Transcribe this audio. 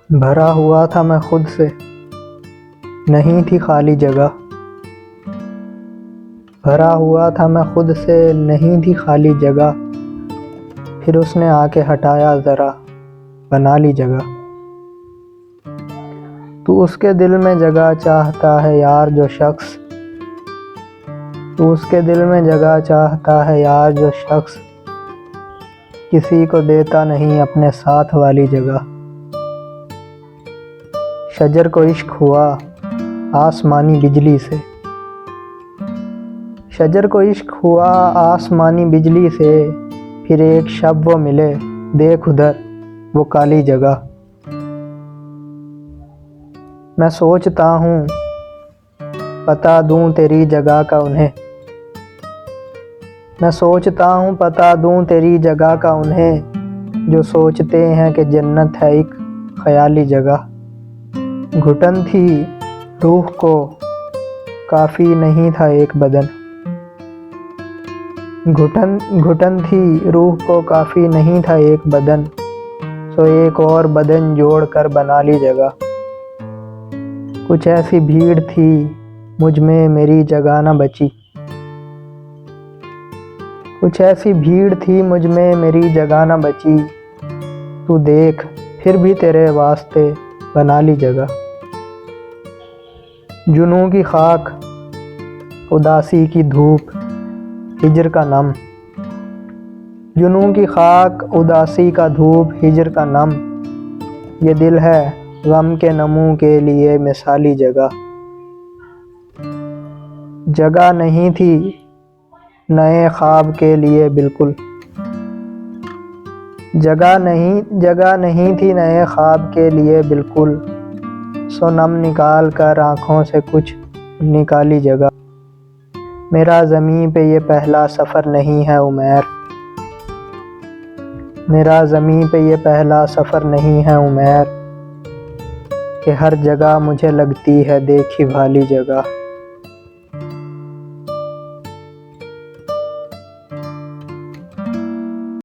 भरा हुआ था मैं खुद से, नहीं थी खाली जगह। भरा हुआ था मैं खुद से, नहीं थी खाली जगह। फिर उसने आके हटाया ज़रा, बना ली जगह। तू उसके दिल में जगह चाहता है यार जो शख्स, तू उसके दिल में जगह चाहता है यार जो शख्स किसी को देता नहीं अपने साथ वाली जगह। शजर को इश्क हुआ आसमानी बिजली से, शजर को इश्क हुआ आसमानी बिजली से। फिर एक शब वो मिले, देख उधर वो काली जगह। मैं सोचता हूँ पता दूँ तेरी जगह का उन्हें, मैं सोचता हूँ पता दूँ तेरी जगह का उन्हें, जो सोचते हैं कि जन्नत है एक ख्याली जगह। घुटन थी रूह को काफ़ी नहीं था एक बदन, घुटन थी रूह को काफ़ी नहीं था एक बदन। सो एक और बदन जोड़ कर बना ली जगह। कुछ ऐसी भीड़ थी मुझ में मेरी जगह न बची, कुछ ऐसी भीड़ थी मुझ में मेरी जगह न बची। तू देख फिर भी तेरे वास्ते बना ली जगह। जुनून की खाक उदासी की धूप हिजर का नम, जुनून की खाक उदासी का धूप हिजर का नम। ये दिल है गम के नमू के लिए मिसाली जगह। जगह नहीं थी नए ख्वाब के लिए बिल्कुल, जगह नहीं थी नए ख्वाब के लिए बिल्कुल। सो नम निकाल कर आँखों से कुछ निकाली जगह। मेरा ज़मीं पे ये पहला सफ़र नहीं है उमैर, मेरा ज़मीं पे ये पहला सफ़र नहीं है उमैर, कि हर जगह मुझे लगती है देखी भाली जगह।